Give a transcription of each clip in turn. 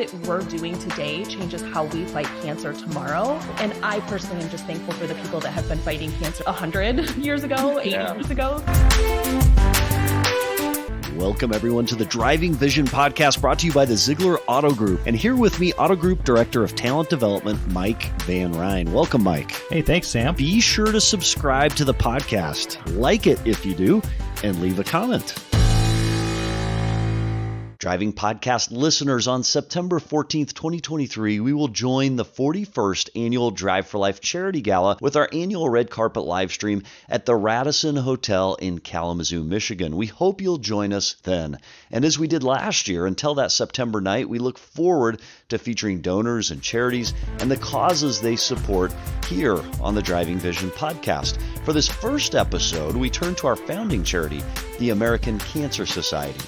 that we're doing today changes how we fight cancer tomorrow. And I personally am just thankful for the people that have been fighting cancer 100 years ago, 80 years ago. Welcome, everyone, to the Driving Vision podcast brought to you by the Zeigler Auto Group. And here with me, Auto Group Director of Talent Development, Mike Van Ryn. Welcome, Mike. Hey, thanks, Sam. Be sure to subscribe to the podcast, like it if you do, and leave a comment. Driving podcast listeners, on September 14th, 2023, we will join the 41st annual Drive for Life Charity Gala with our annual red carpet live stream at the Radisson Hotel in Kalamazoo, Michigan. We hope you'll join us then. And as we did last year, until that September night, we look forward to featuring donors and charities and the causes they support here on the Driving Vision podcast. For this first episode, we turn to our founding charity, the American Cancer Society.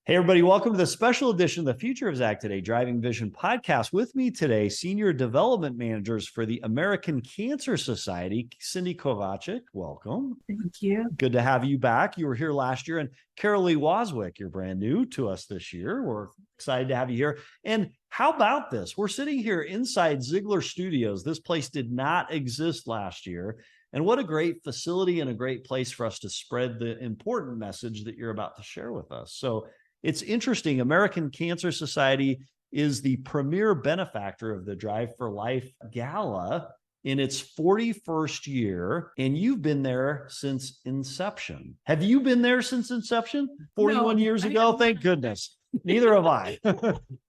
Hey, everybody, welcome to the special edition of the Future of Zach Today Driving Vision podcast. With me today, Senior Development Managers for the American Cancer Society, Cindy Kovacic. Welcome. Thank you. Good to have you back. You were here last year. And Carol Lee Waswick, you're brand new to us this year. We're excited to have you here. And how about this? We're sitting here inside Zeigler Studios. This place did not exist last year. And what a great facility and a great place for us to spread the important message that you're about to share with us. So it's interesting. American Cancer Society is the premier benefactor of the Drive for Life Gala in its 41st year, and you've been there since inception. Have you been there since inception? 41 years ago? Thank goodness. Neither have I.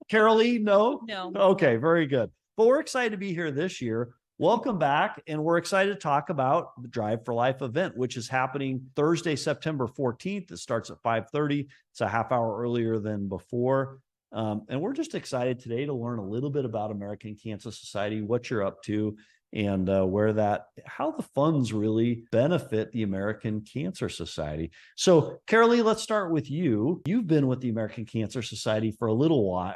Carol Lee, no? No. Okay, very good. But we're excited to be here this year. Welcome back, and we're excited to talk about the Drive for Life event, which is happening Thursday, September 14th. It starts at 5:30. It's a half hour earlier than before. And we're just excited today to learn a little bit about American Cancer Society, what you're up to, and how the funds really benefit the American Cancer Society. So, Carol Lee, let's start with you. You've been with the American Cancer Society for a little while,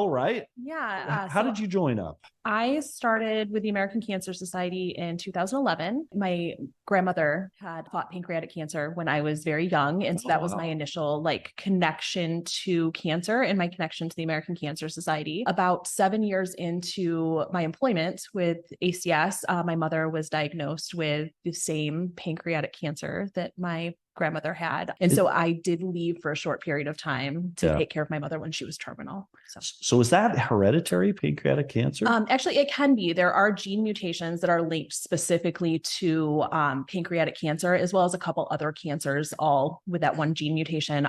right? Yeah. How did you join up? I started with the American Cancer Society in 2011. My grandmother had fought pancreatic cancer when I was very young. And so that was my initial connection to cancer and my connection to the American Cancer Society. About 7 years into my employment with ACS, my mother was diagnosed with the same pancreatic cancer that my grandmother had. And so I did leave for a short period of time to take care of my mother when she was terminal. So is that hereditary pancreatic cancer? Actually, it can be. There are gene mutations that are linked specifically to pancreatic cancer, as well as a couple other cancers, all with that one gene mutation.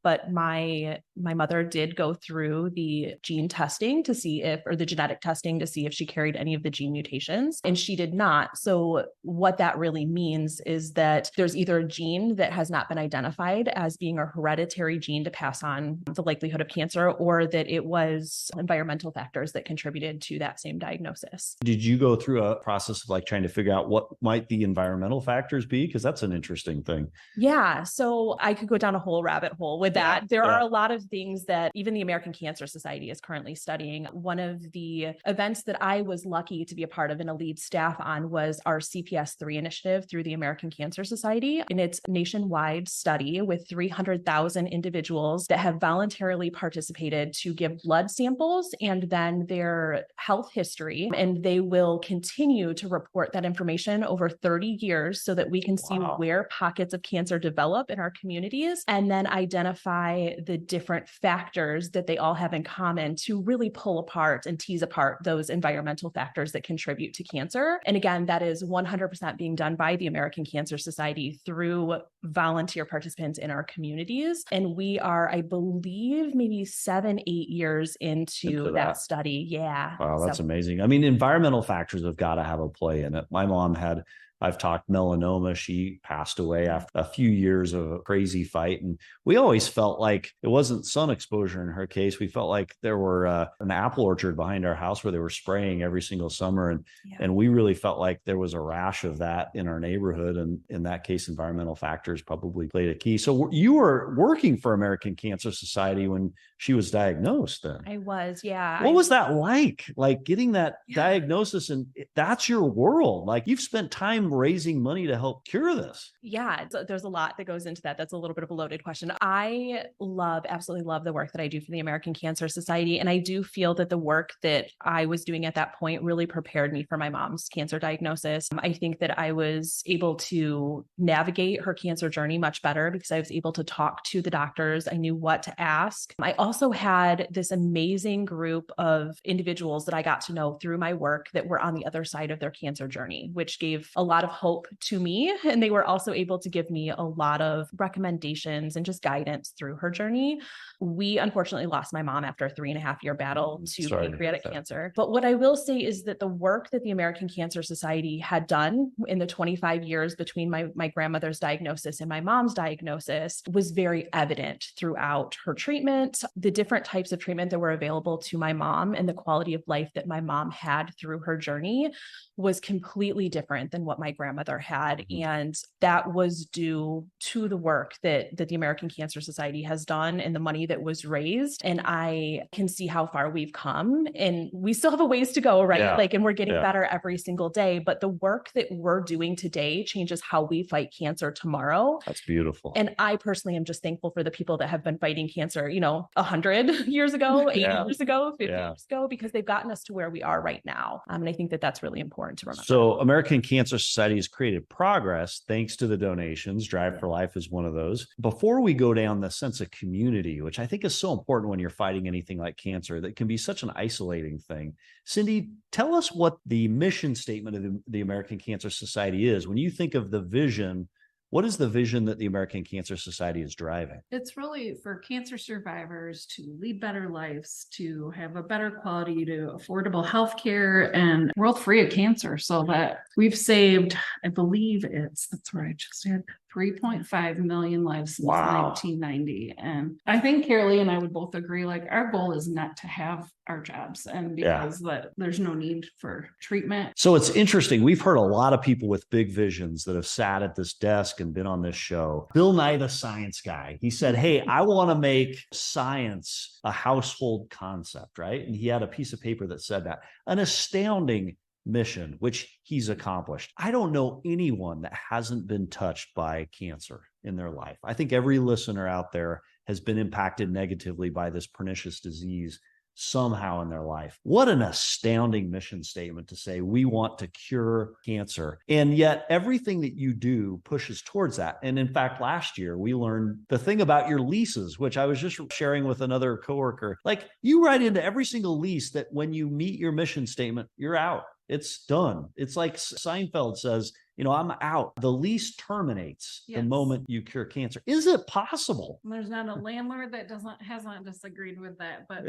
But my mother did go through the gene testing to see or the genetic testing to see if she carried any of the gene mutations, and she did not. So what that really means is that there's either a gene that has not been identified as being a hereditary gene to pass on the likelihood of cancer, or that it was environmental factors that contributed to that same diagnosis. Did you go through a process of trying to figure out what might the environmental factors be? Because that's an interesting thing. Yeah. So I could go down a whole rabbit hole with that. There are a lot of things that even the American Cancer Society is currently studying. One of the events that I was lucky to be a part of and a lead staff on was our CPS3 initiative through the American Cancer Society. And it's nationwide study with 300,000 individuals that have voluntarily participated to give blood samples and then their health history. And they will continue to report that information over 30 years so that we can see where pockets of cancer develop in our communities and then identify the different factors that they all have in common to really pull apart and tease apart those environmental factors that contribute to cancer. And again, that is 100% being done by the American Cancer Society through volunteer participants in our communities. And we are, I believe, maybe 7-8 years into that study. Yeah. Wow, that's amazing. I mean, environmental factors have got to have a play in it. My mom had I've talked melanoma. She passed away after a few years of a crazy fight. And we always felt like it wasn't sun exposure in her case. We felt like there were an apple orchard behind our house where they were spraying every single summer. And we really felt like there was a rash of that in our neighborhood. And in that case, environmental factors probably played a key. So you were working for American Cancer Society when she was diagnosed then? I was, yeah. What was that like? Like getting that diagnosis, and that's your world. Like you've spent time raising money to help cure this? Yeah, there's a lot that goes into that. That's a little bit of a loaded question. I absolutely love the work that I do for the American Cancer Society. And I do feel that the work that I was doing at that point really prepared me for my mom's cancer diagnosis. I think that I was able to navigate her cancer journey much better because I was able to talk to the doctors. I knew what to ask. I also had this amazing group of individuals that I got to know through my work that were on the other side of their cancer journey, which gave a lot of hope to me. And they were also able to give me a lot of recommendations and just guidance through her journey. We unfortunately lost my mom after a 3.5-year battle to pancreatic cancer. But what I will say is that the work that the American Cancer Society had done in the 25 years between my grandmother's diagnosis and my mom's diagnosis was very evident throughout her treatment, the different types of treatment that were available to my mom, and the quality of life that my mom had through her journey was completely different than what my grandmother had. And that was due to the work that the American Cancer Society has done and the money that was raised. And I can see how far we've come, and we still have a ways to go, right? Yeah. And we're getting better every single day, but the work that we're doing today changes how we fight cancer tomorrow. That's beautiful. And I personally am just thankful for the people that have been fighting cancer, 100 years ago, 80 years ago, 50 years ago, because they've gotten us to where we are right now. And I think that that's really important to remember. So American Cancer Society has created progress thanks to the donations. Drive for Life is one of those. Before we go down the sense of community, which I think is so important when you're fighting anything like cancer, that can be such an isolating thing. Cindy, tell us what the mission statement of the American Cancer Society is. When you think of the vision, what is the vision that the American Cancer Society is driving? It's really for cancer survivors to lead better lives, to have a better quality, to affordable health care, and world free of cancer, so that we've saved, I believe that's where I just had 3.5 million lives since 1990. And I think Carolee and I would both agree, our goal is not to have our jobs, and because that there's no need for treatment. So it's interesting. We've heard a lot of people with big visions that have sat at this desk and been on this show. Bill Nye, the science guy, he said, hey, I want to make science a household concept, right? And he had a piece of paper that said that. An astounding mission, which he's accomplished. I don't know anyone that hasn't been touched by cancer in their life. I think every listener out there has been impacted negatively by this pernicious disease somehow in their life. What an astounding mission statement to say, we want to cure cancer. And yet everything that you do pushes towards that. And in fact, last year we learned the thing about your leases, which I was just sharing with another coworker. You write into every single lease that when you meet your mission statement, you're out. It's done. It's like Seinfeld says, I'm out. The lease terminates the moment you cure cancer. Is it possible? There's not a landlord that hasn't disagreed with that. But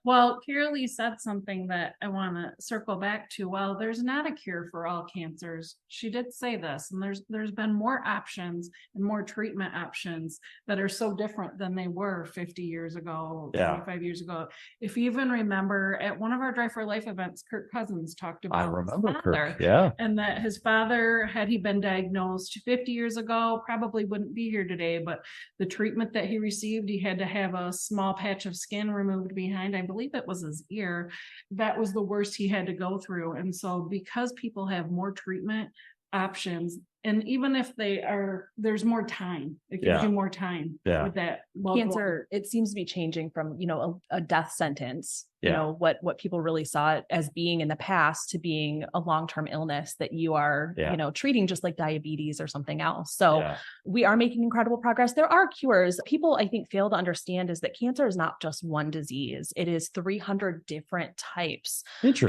well, Carolee said something that I want to circle back to. Well, there's not a cure for all cancers. She did say this, and there's been more options and more treatment options that are so different than they were 50 years ago, 25 years ago. If you even remember, at one of our Drive for Life events, Kirk Cousins talked about his father, and that his father, had he been diagnosed 50 years ago, probably wouldn't be here today. But the treatment that he received, he had to have a small patch of skin removed behind, I believe it was his ear. That was the worst he had to go through. And so because people have more treatment options, and even if there's more time, it gives you more time with that. Cancer, it seems to be changing from, a death sentence, what people really saw it as being in the past, to being a long-term illness that you are, treating just like diabetes or something else. So we are making incredible progress. There are cures. People, I think, fail to understand is that cancer is not just one disease. It is 300 different types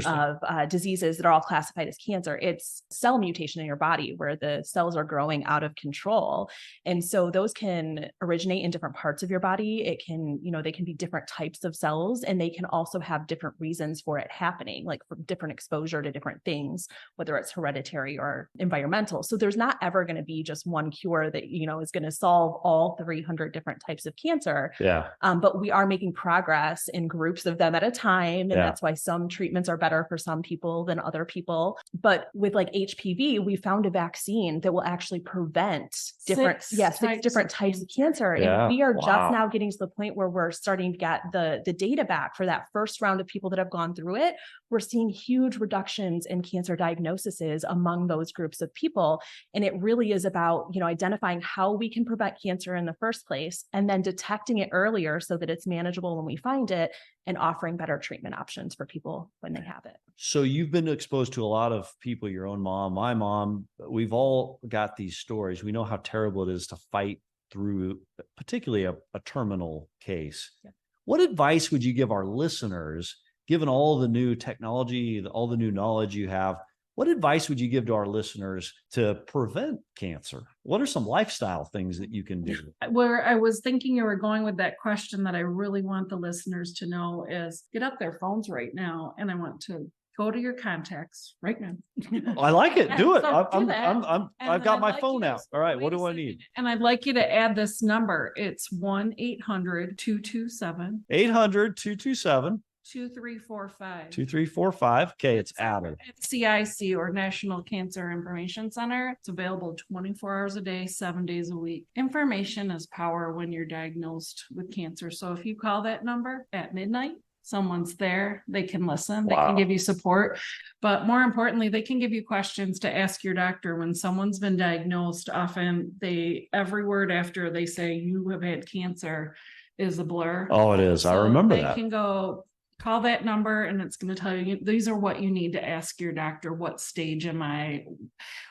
of diseases that are all classified as cancer. It's cell mutation in your body where the cells are growing out of control. And so those can originate in different parts of your body. It can, they can be different types of cells, and they can also have different reasons for it happening, like for different exposure to different things, whether it's hereditary or environmental. So there's not ever going to be just one cure that, is going to solve all 300 different types of cancer. But we are making progress in groups of them at a time. And that's why some treatments are better for some people than other people. But with HPV, we found a vaccine vaccine that will actually prevent different, Six different types of cancer. Yeah. And we are Wow. just now getting to the point where we're starting to get the data back for that first round of people that have gone through it. We're seeing huge reductions in cancer diagnoses among those groups of people. And it really is about, identifying how we can prevent cancer in the first place and then detecting it earlier so that it's manageable when we find it, and offering better treatment options for people when they have it. So you've been exposed to a lot of people, your own mom, my mom. We've all got these stories. We know how terrible it is to fight through, particularly a terminal case. Yeah. What advice would you give our listeners, given all the new technology, all the new knowledge you have? What advice would you give to our listeners to prevent cancer? What are some lifestyle things that you can do? Where I was thinking you were going with that question that I really want the listeners to know is get up their phones right now. And I want to go to your contacts right now. I like it. Do it. So I've got my phone out. All right. What do I need? And I'd like you to add this number. It's 1-800-227. 800-227. 2345. 2345. Okay, it's added. CIC, or National Cancer Information Center. It's available 24 hours a day, 7 days a week. Information is power when you're diagnosed with cancer. So if you call that number at midnight, someone's there, they can listen, they can give you support, but more importantly, they can give you questions to ask your doctor. When someone's been diagnosed, often every word after they say you have had cancer is a blur. Oh, it is. I remember that. They can go call that number and it's going to tell you, these are what you need to ask your doctor. What stage am I?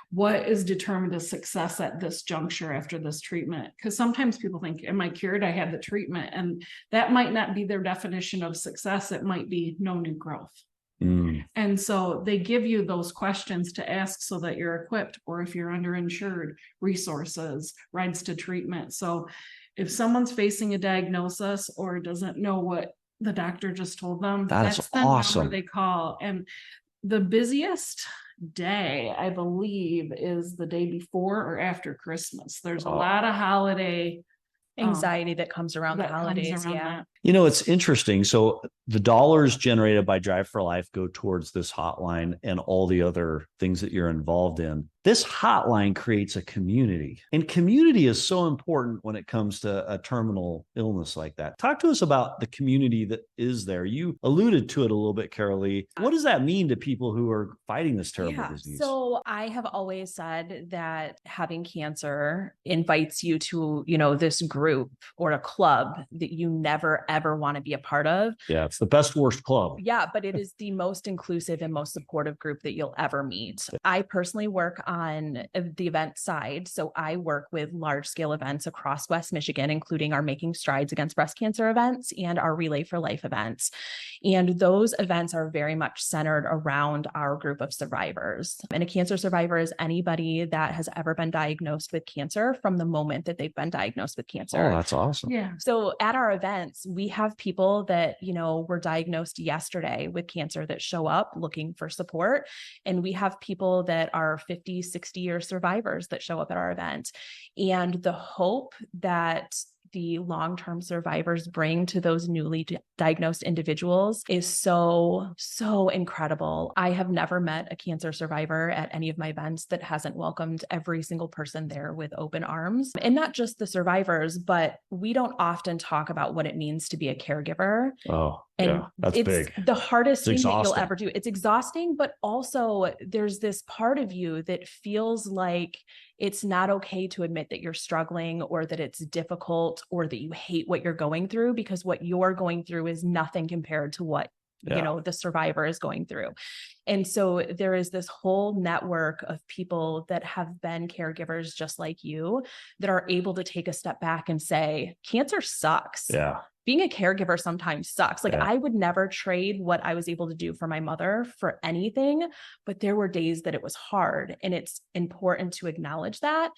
What is determined as success at this juncture after this treatment? Because sometimes people think, am I cured? I had the treatment. And that might not be their definition of success. It might be no new growth. And so they give you those questions to ask so that you're equipped, or if you're underinsured, resources, rides to treatment. So if someone's facing a diagnosis or doesn't know what the doctor just told them, that's the awesome. number they call. And the busiest day, I believe, is the day before or after Christmas. There's a lot of holiday anxiety that comes around the holidays. It's interesting. So the dollars generated by Drive for Life go towards this hotline and all the other things that you're involved in. This hotline creates a community, and community is so important when it comes to a terminal illness like that. Talk to us about the community that is there. You alluded to it a little bit, Carolee. What does that mean to people who are fighting this terrible disease? So I have always said that having cancer invites you to, this group or a club that you never, ever want to be a part of. Yeah, it's the best, worst club. Yeah, but it is the most inclusive and most supportive group that you'll ever meet. I personally work on the event side. So I work with large scale events across West Michigan, including our Making Strides Against Breast Cancer events and our Relay for Life events. And those events are very much centered around our group of survivors. And a cancer survivor is anybody that has ever been diagnosed with cancer from the moment that they've been diagnosed with cancer. Oh, that's awesome. Yeah. So at our events, we have people that, were diagnosed yesterday with cancer that show up looking for support. And we have people that are 50, 60-year survivors that show up at our event. And the hope that the long-term survivors bring to those newly diagnosed individuals is so, so incredible. I have never met a cancer survivor at any of my events that hasn't welcomed every single person there with open arms. And not just the survivors, but we don't often talk about what it means to be a caregiver. Oh, and yeah, that's it's big. The hardest thing that you'll exhausting. ever do. It's exhausting, but also there's this part of you that feels like it's not okay to admit that you're struggling or that it's difficult or that you hate what you're going through, because what you're going through is nothing compared to what the survivor is going through. And so there is this whole network of people that have been caregivers just like you that are able to take a step back and say, cancer sucks. Yeah. Being a caregiver sometimes sucks. I would never trade what I was able to do for my mother for anything, but there were days that it was hard, and it's important to acknowledge that.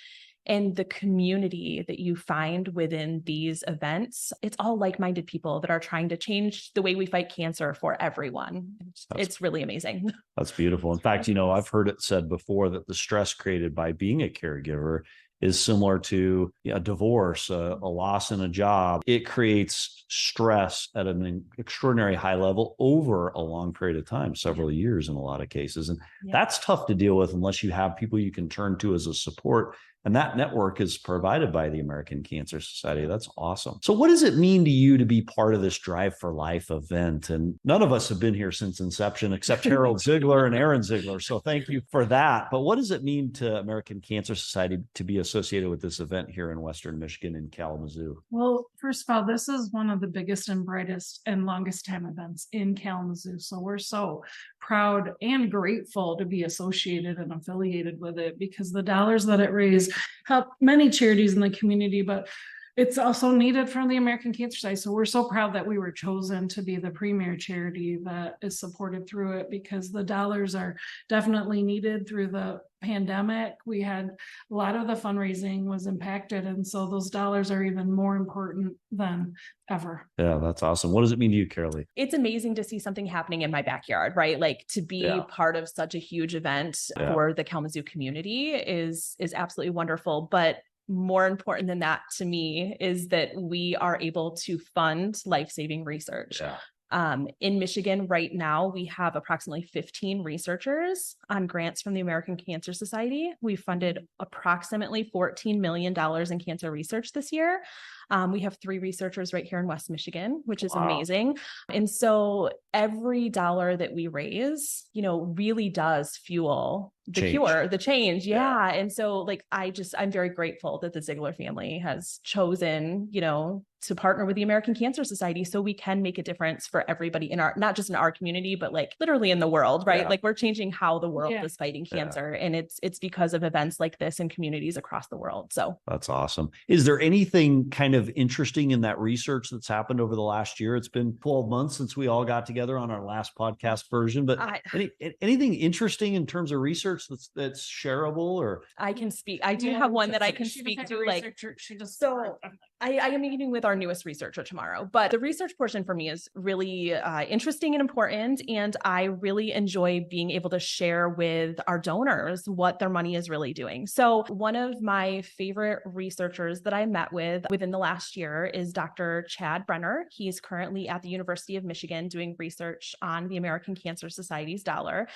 And the community that you find within these events, it's all like-minded people that are trying to change the way we fight cancer for everyone. It's really amazing. That's beautiful. In fact, I've heard it said before that the stress created by being a caregiver is similar to a divorce, a loss in a job. It creates stress at an extraordinary high level over a long period of time, several years in a lot of cases. And that's tough to deal with unless you have people you can turn to as a support. And that network is provided by the American Cancer Society. That's awesome. So what does it mean to you to be part of this Drive for Life event? And none of us have been here since inception, except Harold Zeigler and Aaron Zeigler. So thank you for that. But what does it mean to American Cancer Society to be associated with this event here in Western Michigan in Kalamazoo? Well, first of all, this is one of the biggest and brightest and longest time events in Kalamazoo. So we're so proud and grateful to be associated and affiliated with it, because the dollars that it raised help many charities in the community, but it's also needed from the American Cancer Society. So we're so proud that we were chosen to be the premier charity that is supported through it, because the dollars are definitely needed through the pandemic. We had a lot of the fundraising was impacted. And so those dollars are even more important than ever. Yeah, that's awesome. What does it mean to you, Carolee? It's amazing to see something happening in my backyard, right? Like to be part of such a huge event for the Kalamazoo community is absolutely wonderful. But more important than that to me is that we are able to fund life-saving research. In Michigan right now, we have approximately 15 researchers on grants from the American Cancer Society. We funded approximately $14 million in cancer research this year. We have 3 researchers right here in West Michigan, which is amazing. And so every dollar that we raise, really does fuel the change. Yeah. And so I'm very grateful that the Zeigler family has chosen, to partner with the American Cancer Society so we can make a difference for everybody in not just in our community, but literally in the world, right? We're changing how the world is fighting cancer. And it's because of events like this in communities across the world. So that's awesome. Is there anything kind of interesting in that research that's happened over the last year? It's been 12 months since we all got together on our last podcast version, but anything interesting in terms of research that's shareable? Or I can speak. I do have one that I can speak to. I am meeting with our newest researcher tomorrow, but the research portion for me is really interesting and important. And I really enjoy being able to share with our donors what their money is really doing. So one of my favorite researchers that I met with within the last year is Dr. Chad Brenner. He's currently at the University of Michigan doing research on the American Cancer Society's dollar.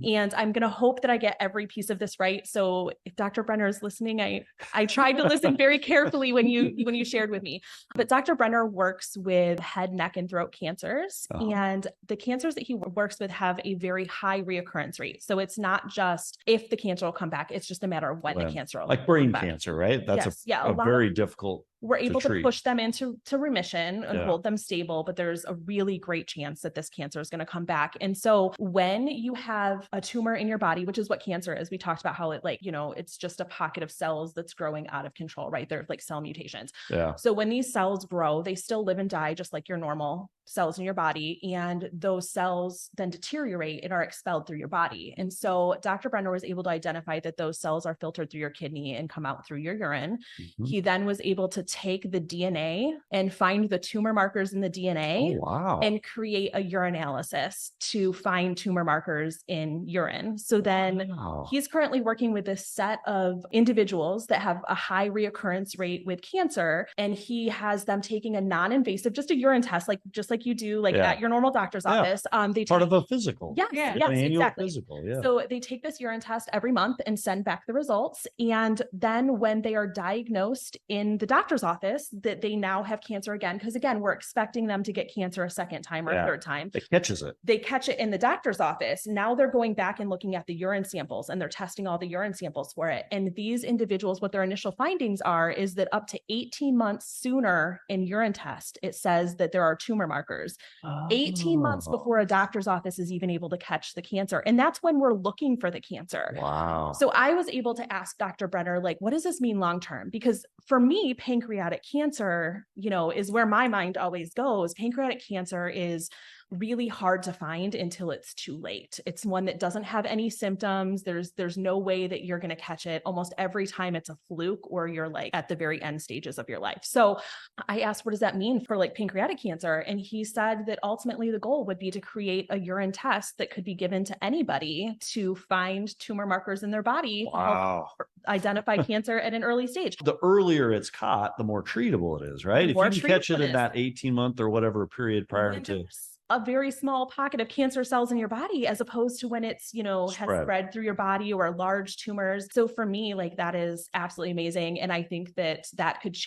And I'm going to hope that I get every piece of this right. So if Dr. Brenner is listening, I tried to listen very carefully when you shared with me. But Dr. Brenner works with head, neck, and throat cancers. And the cancers that he works with have a very high reoccurrence rate. So it's not just if the cancer will come back, it's just a matter of when the cancer will come brain back. Cancer, right? That's a very difficult. We're able to push them into remission and hold them stable, but there's a really great chance that this cancer is going to come back. And so when you have a tumor in your body, which is what cancer is, we talked about how it it's just a pocket of cells that's growing out of control, right? They're like cell mutations. So when these cells grow, they still live and die just like your normal cells in your body. And those cells then deteriorate and are expelled through your body. And so Dr. Brenner was able to identify that those cells are filtered through your kidney and come out through your urine. He then was able to take the DNA and find the tumor markers in the DNA and create a urinalysis to find tumor markers in urine. So then he's currently working with this set of individuals that have a high reoccurrence rate with cancer. And he has them taking a non-invasive, just a urine test, just like you do at your normal doctor's office. They part of a physical. Yes, exactly. Physical, So they take this urine test every month and send back the results. And then when they are diagnosed in the doctor's office that they now have cancer again, because again, we're expecting them to get cancer a second time or a third time. They catch it in the doctor's office. Now they're going back and looking at the urine samples and they're testing all the urine samples for it. And these individuals, what their initial findings is that up to 18 months sooner in urine test, it says that there are tumor markers. 18 months before a doctor's office is even able to catch the cancer. And that's when we're looking for the cancer. So I was able to ask Dr. Brenner, what does this mean long-term? Because for me, pancreatic cancer, is where my mind always goes. Pancreatic cancer is really hard to find until it's too late. It's one that doesn't have any symptoms. There's no way that you're going to catch it. Almost every time it's a fluke or you're like at the very end stages of your life. So I asked, what does that mean for like pancreatic cancer? And he said that ultimately the goal would be to create a urine test that could be given to anybody to find tumor markers in their body to help identify cancer at an early stage. The earlier it's caught, the more treatable it is, right? If you can catch it in that 18-month or whatever period prior to a very small pocket of cancer cells in your body, as opposed to when it's, has spread through your body or large tumors. So for me, like that is absolutely amazing. And I think that could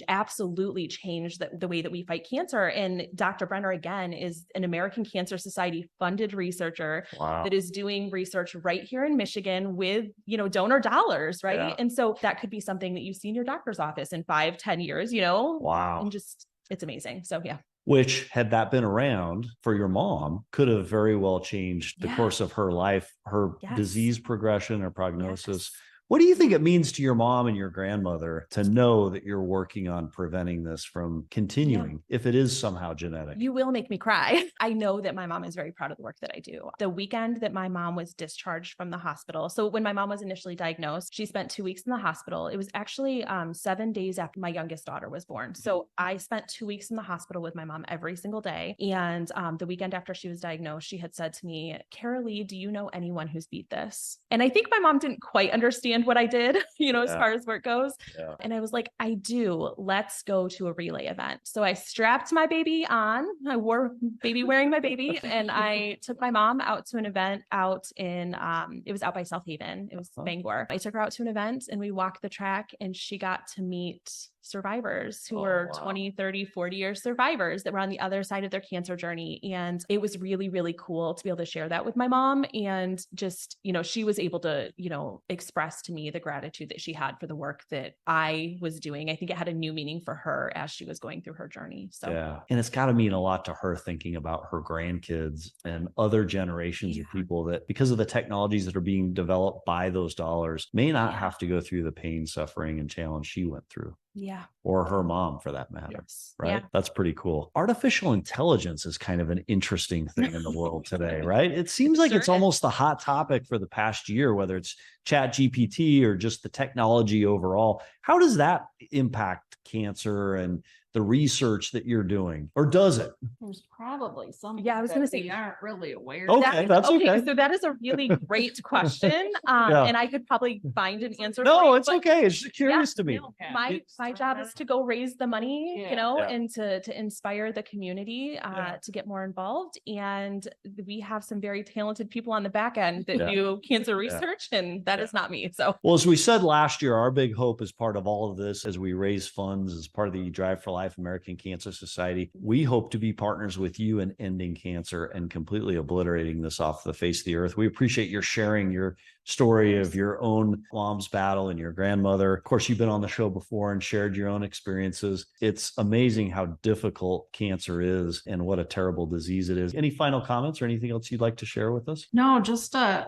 absolutely change the way that we fight cancer. And Dr. Brenner, again, is an American Cancer Society funded researcher that is doing research right here in Michigan with, donor dollars, right? Yeah. And so that could be something that you see in your doctor's office in 5-10 years, and just, it's amazing. So yeah. Which, had that been around for your mom, could have very well changed the course of her life, her disease progression or prognosis. What do you think it means to your mom and your grandmother to know that you're working on preventing this from continuing if it is somehow genetic? You will make me cry. I know that my mom is very proud of the work that I do. The weekend that my mom was discharged from the hospital. So when my mom was initially diagnosed, she spent 2 weeks in the hospital. It was actually 7 days after my youngest daughter was born. So I spent 2 weeks in the hospital with my mom every single day. And the weekend after she was diagnosed, she had said to me, Carolee, do you know anyone who's beat this? And I think my mom didn't quite understand what I did, as far as work goes. Yeah. And I was like, I do. Let's go to a relay event. So I strapped my baby on. I wore baby wearing my baby, and I took my mom out to an event out in, it was out by South Haven. It was Bangor. I took her out to an event and we walked the track, and she got to meet survivors who were 20, 30, 40-year survivors that were on the other side of their cancer journey. And it was really, really cool to be able to share that with my mom. And just, she was able to, express to me the gratitude that she had for the work that I was doing. I think it had a new meaning for her as she was going through her journey. So yeah. And it's got to mean a lot to her thinking about her grandkids and other generations of people that, because of the technologies that are being developed by those dollars, may not have to go through the pain, suffering, and challenge she went through. Yeah. Or her mom for that matter. Yes. Right. Yeah. That's pretty cool. Artificial intelligence is kind of an interesting thing in the world today, right? It seems like it's almost the hot topic for the past year, whether it's Chat GPT or just the technology overall. How does that impact cancer and the research that you're doing, or does it? There's probably some. Yeah, I was going to say we aren't really aware. Okay, that's okay. So that is a really great question, and I could probably find an answer. No, it's okay. It's just curious to me. My job is to go raise the money, and to inspire the community to get more involved. And we have some very talented people on the back end that do cancer research, and that is not me. So, well, as we said last year, our big hope as part of all of this, as we raise funds as part of the Drive for Life American Cancer Society, we hope to be partners with you in ending cancer and completely obliterating this off the face of the earth. We appreciate your sharing your story of your own mom's battle and your grandmother. Of course, you've been on the show before and shared your own experiences. It's amazing how difficult cancer is and what a terrible disease it is. Any final comments or anything else you'd like to share with us? No, just a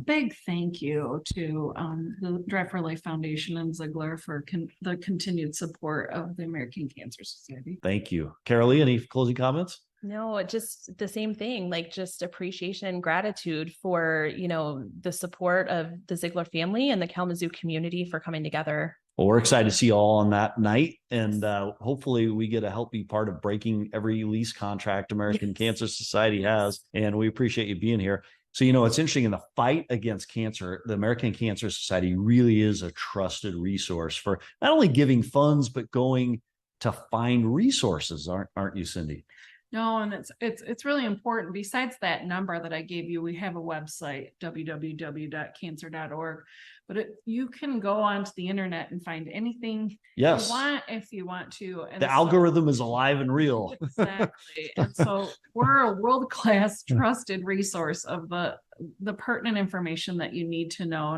big thank you to the Drive for Life Foundation and Zeigler for the continued support of the American Cancer Society. Thank you. Carolee, any closing comments? No, just the same thing, like just appreciation and gratitude for, the support of the Zeigler family and the Kalamazoo community for coming together. Well, we're excited to see you all on that night. And hopefully we get to help be part of breaking every lease contract American Cancer Society has. And we appreciate you being here. So, it's interesting in the fight against cancer, the American Cancer Society really is a trusted resource for not only giving funds, but going to find resources, aren't you, Cindy? No, and it's really important. Besides that number that I gave you, we have a website, www.cancer.org. But you can go onto the internet and find anything you want if you want to. And the algorithm is alive and real. Exactly. And so we're a world-class trusted resource of the pertinent information that you need to know.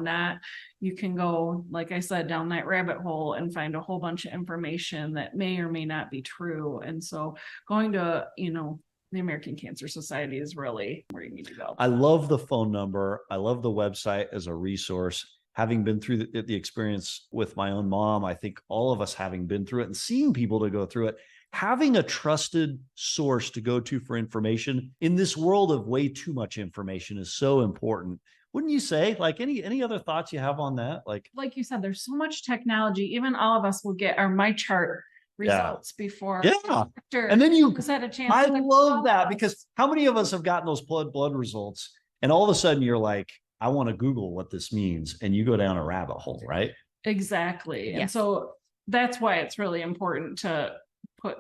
You can go, like I said, down that rabbit hole and find a whole bunch of information that may or may not be true. And so going to, the American Cancer Society is really where you need to go. I love the phone number. I love the website as a resource. Having been through the experience with my own mom, I think all of us having been through it and seeing people to go through it having a trusted source to go to for information in this world of way too much information is so important. Wouldn't you say? Like, any other thoughts you have on that? Like you said, there's so much technology. Even all of us will get our My Chart results before. Yeah. And then you had a chance. I love that, because how many of us have gotten those blood results and all of a sudden you're like, I want to Google what this means, and you go down a rabbit hole, right? Exactly. Yeah. And so that's why it's really important to put,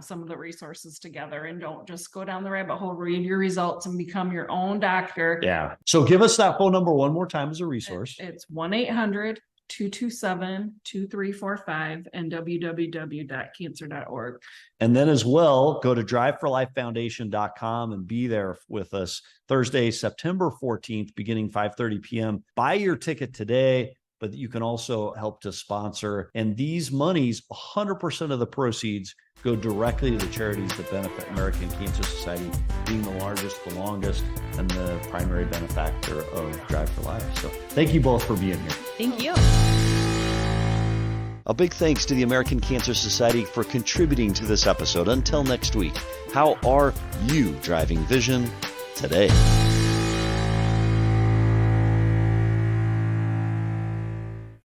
some of the resources together and don't just go down the rabbit hole, read your results and become your own doctor. Yeah. So give us that phone number one more time as a resource. It's 1-800-227-2345 and www.cancer.org. And then as well, go to driveforlifefoundation.com and be there with us Thursday, September 14th, beginning 5:30 p.m. Buy your ticket today, but you can also help to sponsor. And these monies, 100% of the proceeds go directly to the charities that benefit American Cancer Society, being the largest, the longest, and the primary benefactor of Drive for Life. So thank you both for being here. Thank you. A big thanks to the American Cancer Society for contributing to this episode. Until next week, how are you driving vision today?